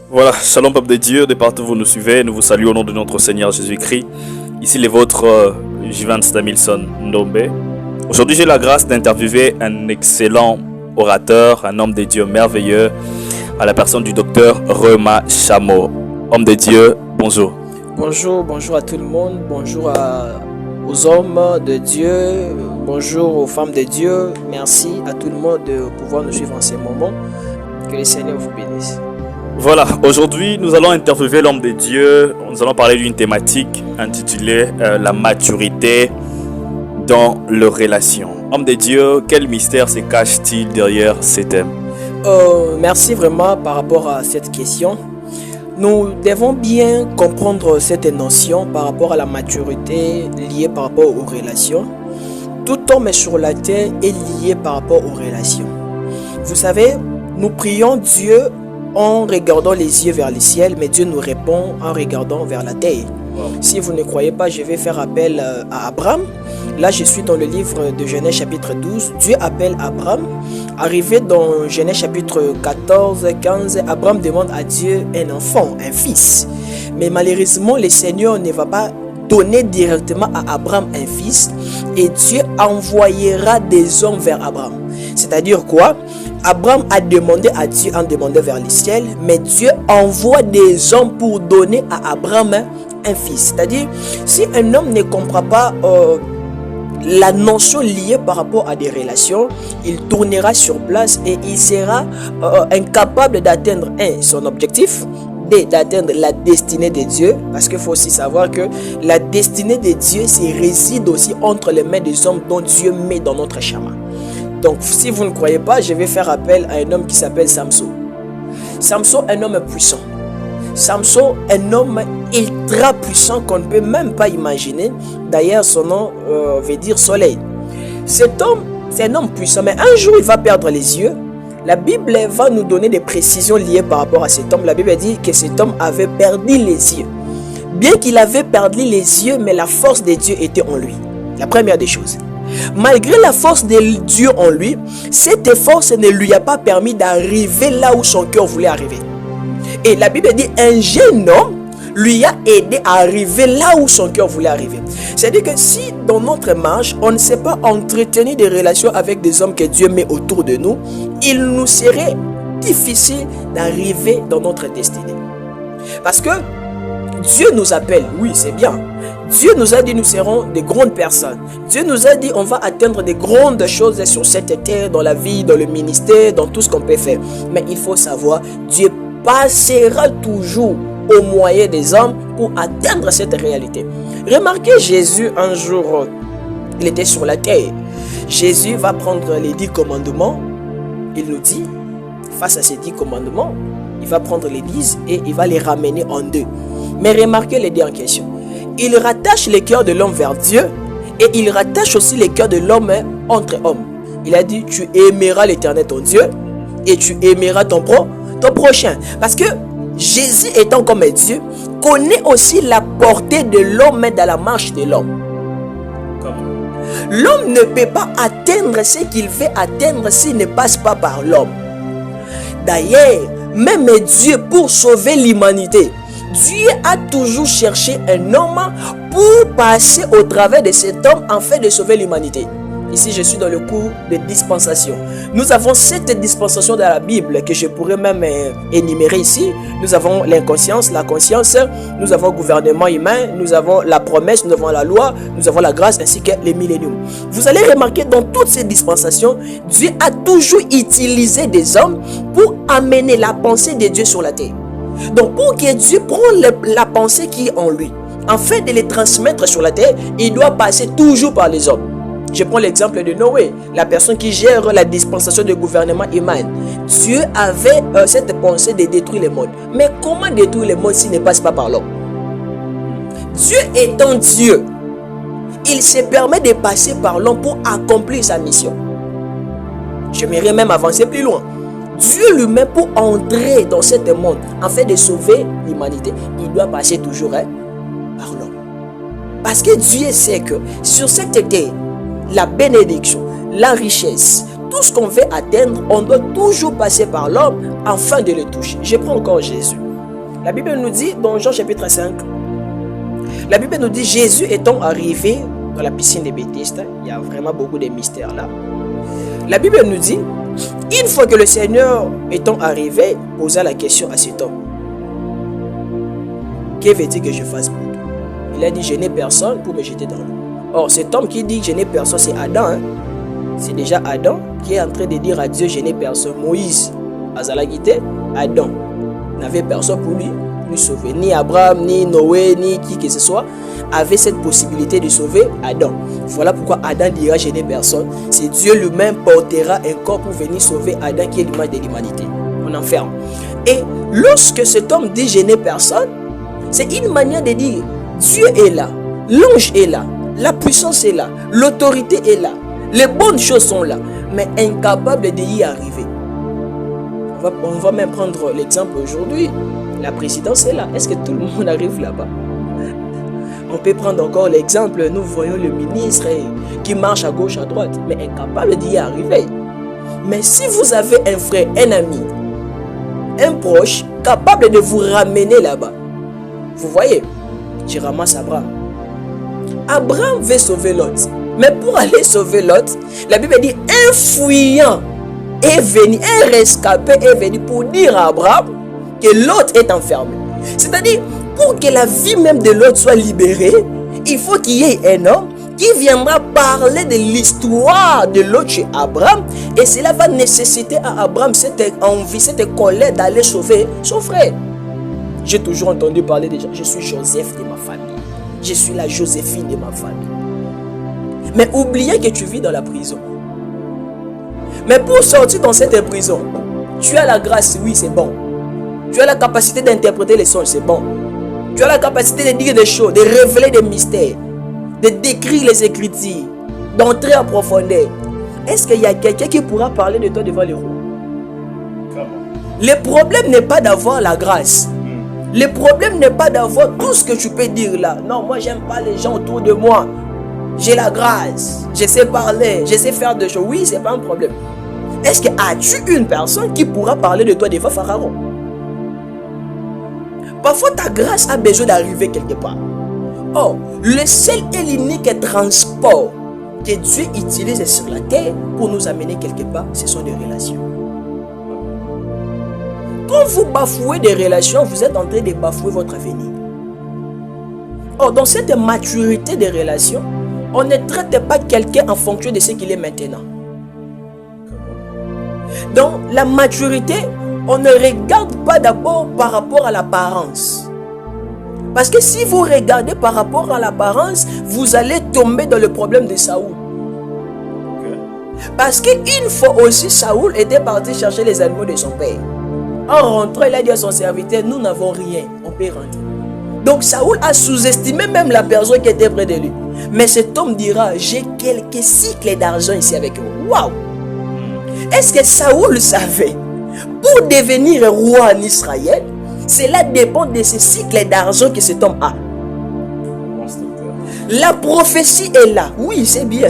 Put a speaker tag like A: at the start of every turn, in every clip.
A: Voilà, shalom peuple de Dieu, de partout où vous nous suivez, nous vous saluons au nom de notre Seigneur Jésus-Christ. Ici les vôtres, Jivans Damilson Ndombe. Aujourd'hui j'ai la grâce d'interviewer un excellent orateur, un homme de Dieu merveilleux, à la personne du docteur Rema Chamo. Homme de Dieu, bonjour.
B: Bonjour à tout le monde, aux hommes de Dieu, bonjour aux femmes de Dieu. Merci à tout le monde de pouvoir nous suivre en ces moments. Que le Seigneur vous bénisse.
A: Voilà, aujourd'hui nous allons interviewer l'homme de Dieu. Nous allons parler d'une thématique intitulée la maturité dans les relations. Homme de Dieu, quel mystère se cache-t-il derrière ces thèmes?
B: Merci vraiment par rapport à cette question. Nous devons bien comprendre cette notion par rapport à la maturité liée par rapport aux relations. Tout homme sur la terre est lié par rapport aux relations. Vous savez, nous prions Dieu en regardant les yeux vers le ciel, mais Dieu nous répond en regardant vers la terre. Si vous ne croyez pas, je vais faire appel à Abraham. Là, je suis dans le livre de Genèse chapitre 12. Dieu appelle Abraham. Arrivé dans Genèse chapitre 14, 15, Abraham demande à Dieu un enfant, un fils. Mais malheureusement, le Seigneur ne va pas donner directement à Abraham un fils. Et Dieu envoyera des hommes vers Abraham. C'est-à-dire quoi? Abraham a demandé à Dieu en demandant vers le ciel, mais Dieu envoie des hommes pour donner à Abraham un fils. C'est-à-dire, si un homme ne comprend pas la notion liée par rapport à des relations, il tournera sur place et il sera incapable d'atteindre son objectif, d'atteindre la destinée de Dieu, parce qu'il faut aussi savoir que la destinée de Dieu réside aussi entre les mains des hommes dont Dieu met dans notre chemin. Donc, si vous ne croyez pas, je vais faire appel à un homme qui s'appelle Samson. Samson, un homme puissant. Samson, un homme ultra puissant qu'on ne peut même pas imaginer. D'ailleurs, son nom veut dire soleil. Cet homme, c'est un homme puissant, mais un jour, il va perdre les yeux. La Bible va nous donner des précisions liées par rapport à cet homme. La Bible dit que cet homme avait perdu les yeux. Bien qu'il avait perdu les yeux, mais la force de Dieu était en lui. La première des choses. Malgré la force de Dieu en lui, cette force ne lui a pas permis d'arriver là où son cœur voulait arriver. Et la Bible dit un jeune homme lui a aidé à arriver là où son cœur voulait arriver. C'est-à-dire que si dans notre marche, on ne sait pas entretenir des relations avec des hommes que Dieu met autour de nous, il nous serait difficile d'arriver dans notre destinée. Parce que Dieu nous appelle, oui c'est bien. Dieu nous a dit nous serons des grandes personnes. Dieu nous a dit on va atteindre des grandes choses sur cette terre, dans la vie, dans le ministère, dans tout ce qu'on peut faire. Mais il faut savoir, Dieu passera toujours au moyen des hommes pour atteindre cette réalité. Remarquez Jésus un jour, il était sur la terre. Jésus va prendre les 10 commandements. Il nous dit, face à ces 10 commandements, il va prendre les 10 et il va les ramener en 2. Mais remarquez les 2 en question. Il rattache les cœurs de l'homme vers Dieu et il rattache aussi les cœurs de l'homme entre hommes. Il a dit, tu aimeras l'Éternel ton Dieu et tu aimeras ton prochain. Parce que Jésus étant comme Dieu, connaît aussi la portée de l'homme dans la marche de l'homme. L'homme ne peut pas atteindre ce qu'il veut atteindre s'il ne passe pas par l'homme. D'ailleurs, même Dieu pour sauver l'humanité, Dieu a toujours cherché un homme pour passer au travers de cet homme afin de sauver l'humanité. Ici, je suis dans le cours de dispensation. Nous avons 7 dispensations dans la Bible que je pourrais même énumérer ici. Nous avons l'inconscience, la conscience, nous avons le gouvernement humain, nous avons la promesse, nous avons la loi, nous avons la grâce ainsi que les milléniums. Vous allez remarquer dans toutes ces dispensations, Dieu a toujours utilisé des hommes pour amener la pensée de Dieu sur la terre. Donc pour que Dieu prenne la pensée qui est en lui, afin de les transmettre sur la terre, il doit passer toujours par les hommes. Je prends l'exemple de Noé, la personne qui gère la dispensation de gouvernement humain. Dieu avait cette pensée de détruire le monde. Mais comment détruire le monde s'il ne passe pas par l'homme? Dieu étant Dieu, il se permet de passer par l'homme pour accomplir sa mission. J'aimerais même avancer plus loin. Dieu lui-même, pour entrer dans ce monde afin de sauver l'humanité, il doit passer toujours par l'homme. Parce que Dieu sait que sur cette terre, la bénédiction, la richesse, tout ce qu'on veut atteindre, on doit toujours passer par l'homme afin de le toucher. Je prends encore Jésus. La Bible nous dit, dans Jean chapitre 5, la Bible nous dit, Jésus étant arrivé dans la piscine de Bethesda, il y a vraiment beaucoup de mystères là. La Bible nous dit, une fois que le Seigneur étant arrivé, posa la question à cet homme. Que veut-il que je fasse pour toi? Il a dit, je n'ai personne pour me jeter dans l'eau. Or, cet homme qui dit, je n'ai personne, c'est Adam. Hein? C'est déjà Adam qui est en train de dire à Dieu, je n'ai personne. Moïse, Azalagité, Adam n'avait personne pour lui sauver. Ni Abraham, ni Noé, ni qui que ce soit avait cette possibilité de sauver Adam. Voilà pourquoi Adam dira, je n'ai personne. C'est Dieu lui-même portera un corps pour venir sauver Adam qui est l'image de l'humanité. On enferme. Et lorsque cet homme dit, je n'ai personne, c'est une manière de dire, Dieu est là, l'ange est là, la puissance est là, l'autorité est là, les bonnes choses sont là, mais incapable d'y arriver. On va même prendre l'exemple aujourd'hui. La présidence est là. Est-ce que tout le monde arrive là-bas? On peut prendre encore l'exemple. Nous voyons le ministre qui marche à gauche, à droite, mais incapable d'y arriver. Mais si vous avez un frère, un ami, un proche, capable de vous ramener là-bas, vous voyez, je ramasse Abraham. Abraham veut sauver Lot. Mais pour aller sauver Lot, la Bible dit un fuyant est venu, un rescapé est venu pour dire à Abraham que Lot est enfermé. C'est-à-dire, pour que la vie même de Lot soit libérée, il faut qu'il y ait un homme qui viendra parler de l'histoire de Lot chez Abraham, et cela va nécessiter à Abraham cette envie, cette colère d'aller sauver son frère. J'ai toujours entendu parler de gens, je suis Joseph de ma famille, je suis la Joséphine de ma famille. Mais oubliez que tu vis dans la prison. Mais pour sortir dans cette prison, tu as la grâce, oui, c'est bon. Tu as la capacité d'interpréter les songes, c'est bon. Tu as la capacité de dire des choses, de révéler des mystères, de décrire les Écritures, d'entrer en profondeur. Est-ce qu'il y a quelqu'un qui pourra parler de toi devant les rois? Le problème n'est pas d'avoir la grâce. Le problème n'est pas d'avoir tout ce que tu peux dire là. Non, moi, j'aime pas les gens autour de moi. J'ai la grâce, je sais parler, je sais faire des choses. Oui, c'est pas un problème. Est-ce que as-tu une personne qui pourra parler de toi devant Pharaon? Parfois, ta grâce a besoin d'arriver quelque part. Or, le seul et l'unique transport que Dieu utilise sur la terre pour nous amener quelque part, ce sont des relations. Quand vous bafouez des relations, vous êtes en train de bafouer votre avenir. Or, dans cette maturité des relations, on ne traite pas quelqu'un en fonction de ce qu'il est maintenant. Dans la maturité, on ne regarde pas d'abord par rapport à l'apparence. Parce que si vous regardez par rapport à l'apparence, vous allez tomber dans le problème de Saoul. Parce qu'une fois aussi, Saoul était parti chercher les animaux de son père. En rentrant, il a dit à son serviteur, nous n'avons rien, on peut rentrer. Donc Saoul a sous-estimé même la personne qui était près de lui. Mais cet homme dira, j'ai quelques cycles d'argent ici avec vous. Waouh! Est-ce que Saoul savait? Pour devenir roi en Israël, cela dépend de ce cycle d'argent que cet homme a. La prophétie est là. Oui, c'est bien.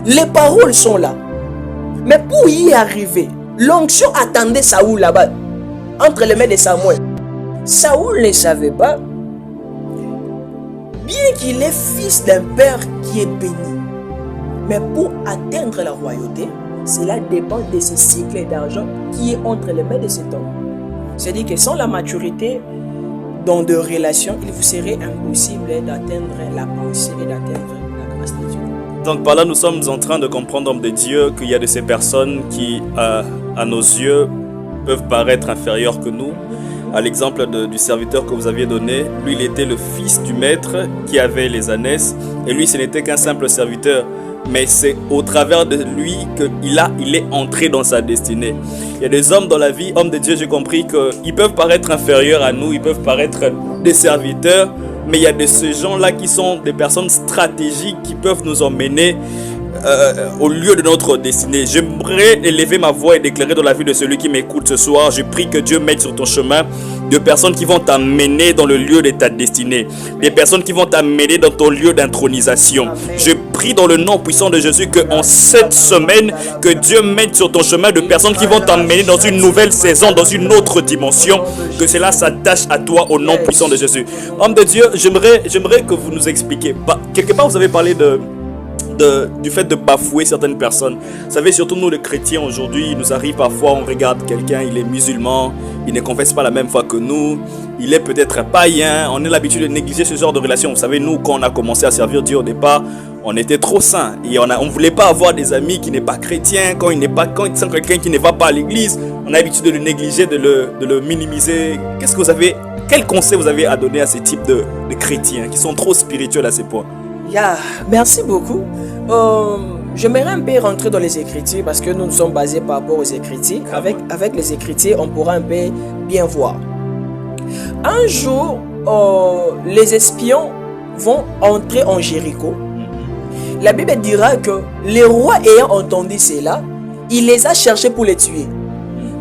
B: Les paroles sont là. Mais pour y arriver, l'onction attendait Saoul là-bas, entre les mains de Samuel. Saoul ne savait pas, bien qu'il est fils d'un père qui est béni, mais pour atteindre la royauté, cela dépend de ce cycle d'argent qui est entre les mains de cet homme. C'est-à-dire que sans la maturité dans de relations, il vous serait impossible d'atteindre la pensée et d'atteindre la grâce de Dieu.
A: Donc par là, nous sommes en train de comprendre, homme de Dieu, qu'il y a de ces personnes qui, à nos yeux, peuvent paraître inférieures que nous. À l'exemple du serviteur que vous aviez donné, lui, il était le fils du maître qui avait les ânesses, et lui, ce n'était qu'un simple serviteur. Mais c'est au travers de lui qu'il est entré dans sa destinée. Il y a des hommes dans la vie, hommes de Dieu, j'ai compris qu'ils peuvent paraître inférieurs à nous, ils peuvent paraître des serviteurs, mais il y a de ces gens-là qui sont des personnes stratégiques qui peuvent nous emmener au lieu de notre destinée. J'aimerais élever ma voix et déclarer dans la vie de celui qui m'écoute ce soir. Je prie que Dieu m'aide sur ton chemin, de personnes qui vont t'amener dans le lieu de ta destinée, des personnes qui vont t'amener dans ton lieu d'intronisation. Je prie dans le nom puissant de Jésus que en cette semaine, que Dieu mette sur ton chemin de personnes qui vont t'amener dans une nouvelle saison, dans une autre dimension, que cela s'attache à toi au nom puissant de Jésus. Homme de Dieu, j'aimerais que vous nous expliquiez. Quelque part, vous avez parlé du fait de bafouer certaines personnes. Vous savez, surtout nous les chrétiens aujourd'hui, il nous arrive parfois, on regarde quelqu'un, il est musulman, il ne confesse pas la même foi que nous, il est peut-être païen, on a l'habitude de négliger ce genre de relation. Vous savez, nous, quand on a commencé à servir Dieu au départ, on était trop saints et on ne voulait pas avoir des amis qui n'est pas chrétiens. Quand il sent quelqu'un qui ne va pas à l'église, on a l'habitude de le négliger, de le minimiser. Quel conseil vous avez à donner à ces types de chrétiens qui sont trop spirituels à ces points?
B: Merci beaucoup. J'aimerais un peu rentrer dans les Écritures parce que nous sommes basés par rapport aux Écritures. Avec les Écritures, on pourra un peu bien voir. Un jour, les espions vont entrer en Jéricho. La Bible dira que les rois ayant entendu cela, il les a cherchés pour les tuer.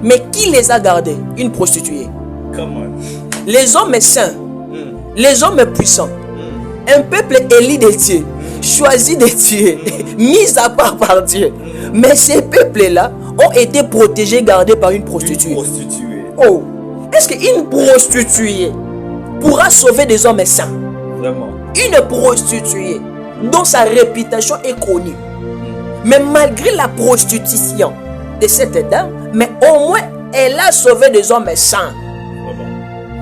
B: Mais qui les a gardés? Une prostituée. Les hommes saints, les hommes puissants, un peuple élu de Dieu, choisi de Dieu, mis à part par Dieu. Mais ces peuples-là ont été protégés, gardés par une prostituée. Oh, est-ce qu'une prostituée pourra sauver des hommes saints?
A: Vraiment.
B: Une prostituée dont sa réputation est connue. Mais malgré la prostitution de cette dame, mais au moins elle a sauvé des hommes saints.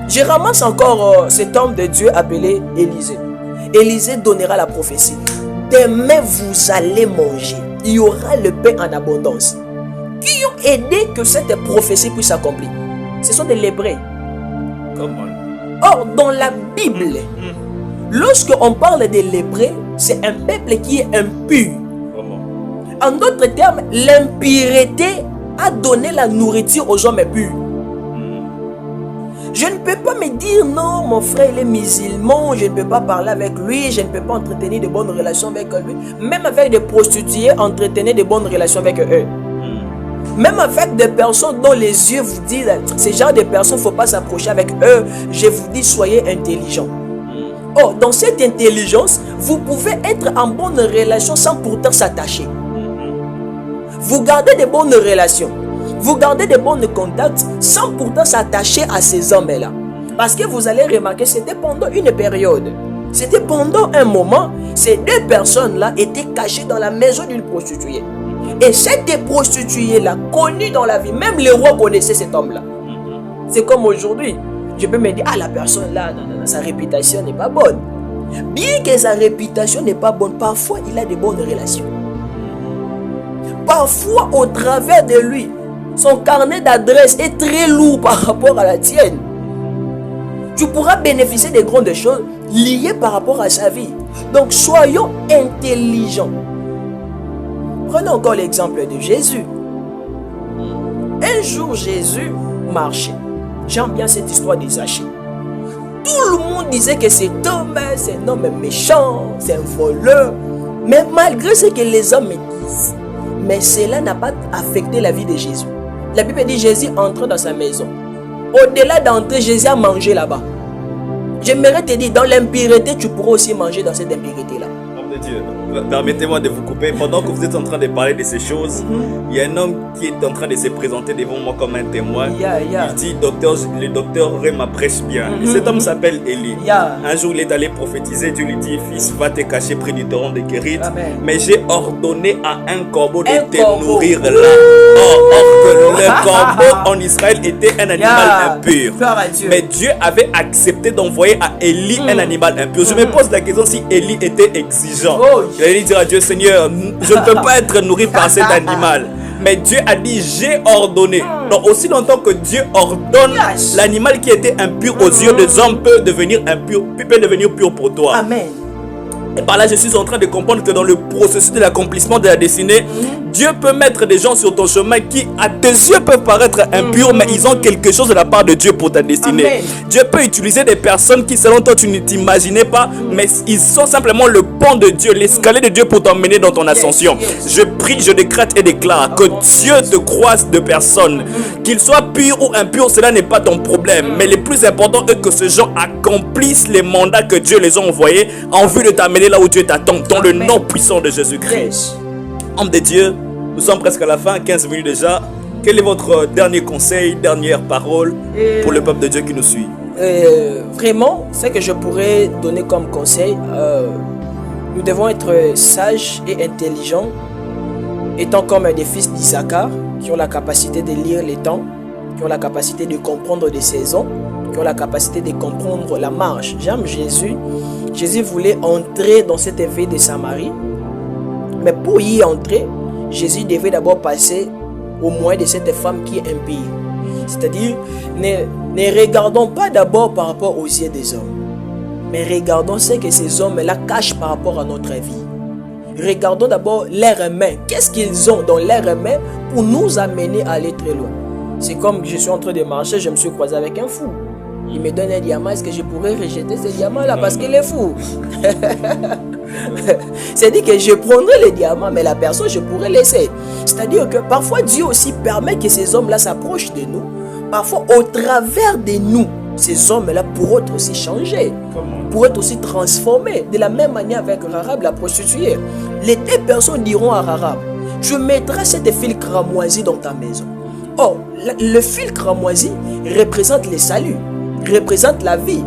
B: Je ramasse encore cet homme de Dieu appelé Élisée. Élisée donnera la prophétie. Demain vous allez manger. Il y aura le pain en abondance. Qui ont aidé que cette prophétie puisse s'accomplir? Ce sont des lépreux. Or, dans la Bible, lorsque on parle des lépreux, c'est un peuple qui est impur. En d'autres termes, l'impureté a donné la nourriture aux hommes purs. Je ne peux pas me dire non, mon frère il est musulman, je ne peux pas parler avec lui, je ne peux pas entretenir de bonnes relations avec lui. Même avec des prostituées, entretenir de bonnes relations avec eux. Même avec des personnes dont les yeux vous disent, ces genres de personnes, il ne faut pas s'approcher avec eux. Je vous dis, soyez intelligents. Or, dans cette intelligence, vous pouvez être en bonne relation sans pourtant s'attacher. Vous gardez de bonnes relations. Vous gardez de bons contacts sans pourtant s'attacher à ces hommes-là. Parce que vous allez remarquer, c'était pendant une période. C'était pendant un moment, ces deux personnes-là étaient cachées dans la maison d'une prostituée. Et cette prostituée-là, connue dans la vie, même les rois connaissaient cet homme-là. C'est comme aujourd'hui. Je peux me dire, la personne-là, sa réputation n'est pas bonne. Bien que sa réputation n'est pas bonne, parfois il a de bonnes relations. Parfois, au travers de lui, son carnet d'adresse est très lourd par rapport à la tienne. Tu pourras bénéficier des grandes choses liées par rapport à sa vie. Donc soyons intelligents. Prenons encore l'exemple de Jésus. Un jour Jésus marchait. J'aime bien cette histoire de Zachée. Tout le monde disait que cet homme, c'est un homme méchant, c'est un voleur. Mais malgré ce que les hommes disent, mais cela n'a pas affecté la vie de Jésus. La Bible dit Jésus entre dans sa maison. Au-delà d'entrer, Jésus a mangé là-bas. J'aimerais te dire, dans l'impureté, tu pourras aussi manger dans cette impureté-là.
A: Homme de Dieu, permettez-moi de vous couper. Pendant que vous êtes en train de parler de ces choses, il y a un homme qui est en train de se présenter devant moi comme un témoin. Il dit, le docteur Réma prêche bien. Et cet homme s'appelle Élie. Un jour, il est allé prophétiser. Dieu lui dit, fils, va te cacher près du torrent de Kérit. Mais j'ai ordonné à un corbeau de te nourrir là. Or que le corbeau en Israël était un animal impur. Mais Dieu avait accepté d'envoyer à Élie un animal impur. Je me pose la question si Élie était exigeant. Il allait dire à Dieu, Seigneur, je ne peux pas être nourri par cet animal. Mais Dieu a dit, j'ai ordonné. Donc aussi longtemps que Dieu ordonne, l'animal qui était impur aux yeux des hommes peut devenir impur, peut devenir pur pour toi.
B: Amen.
A: Et par là, je suis en train de comprendre que dans le processus de l'accomplissement de la destinée, Dieu peut mettre des gens sur ton chemin qui, à tes yeux, peuvent paraître impurs, mais ils ont quelque chose de la part de Dieu pour ta destinée.
B: Amen.
A: Dieu peut utiliser des personnes qui, selon toi, tu ne t'imaginais pas, mais ils sont simplement le pont de Dieu, l'escalier de Dieu pour t'emmener dans ton ascension. Je prie, je décrète et déclare que Dieu te croise de personnes. Qu'ils soient purs ou impurs, cela n'est pas ton problème. Mais le plus important est que ces gens accomplissent les mandats que Dieu les a envoyés en vue de t'amener là où Dieu t'attend, dans le nom puissant de Jésus-Christ. Homme de Dieu, nous sommes presque à la fin, 15 minutes déjà. Quel est votre dernier conseil, dernière parole pour le peuple de Dieu qui nous suit?
B: Vraiment, ce que je pourrais donner comme conseil, nous devons être sages et intelligents, étant comme des fils d'Issachar, qui ont la capacité de lire les temps, qui ont la capacité de comprendre des saisons, qui ont la capacité de comprendre la marche. J'aime Jésus. Jésus voulait entrer dans cette ville de Samarie, mais pour y entrer, Jésus devait d'abord passer au moyen de cette femme qui est impie. C'est-à-dire, ne regardons pas d'abord par rapport aux yeux des hommes, mais regardons ce que ces hommes-là cachent par rapport à notre vie. Regardons d'abord leurs mains. Qu'est-ce qu'ils ont dans leurs mains pour nous amener à aller très loin? C'est comme je suis en train de marcher, je me suis croisé avec un fou. Il me donne un diamant, est-ce que je pourrais rejeter ce diamant-là parce qu'il est fou? C'est-à-dire que je prendrai le diamant, mais la personne, je pourrais laisser. C'est-à-dire que parfois, Dieu aussi permet que ces hommes-là s'approchent de nous. Parfois, au travers de nous, ces hommes-là pourront aussi changer, pourront aussi transformer. De la même manière avec Rahab, la prostituée. Les deux personnes diront à Rahab, je mettrai cette fil cramoisi dans ta maison. Or, le fil cramoisi représente le salut, représente la vie,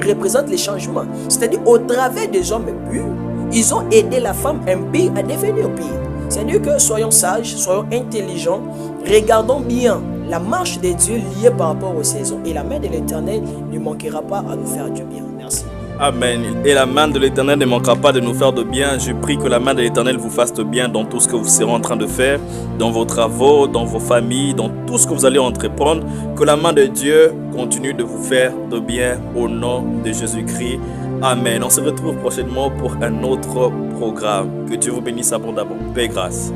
B: représente les changements. C'est-à-dire, au travers des hommes purs, ils ont aidé la femme impie à devenir pire. C'est-à-dire que soyons sages, soyons intelligents, regardons bien la marche de Dieu liée par rapport aux saisons. Et la main de l'Éternel ne manquera pas à nous faire du bien. Merci.
A: Amen. Et la main de l'Éternel ne manquera pas de nous faire de bien. Je prie que la main de l'Éternel vous fasse de bien dans tout ce que vous serez en train de faire, dans vos travaux, dans vos familles, dans tout ce que vous allez entreprendre. Que la main de Dieu continue de vous faire de bien au nom de Jésus-Christ. Amen. On se retrouve prochainement pour un autre programme. Que Dieu vous bénisse abondamment. Paix et grâce.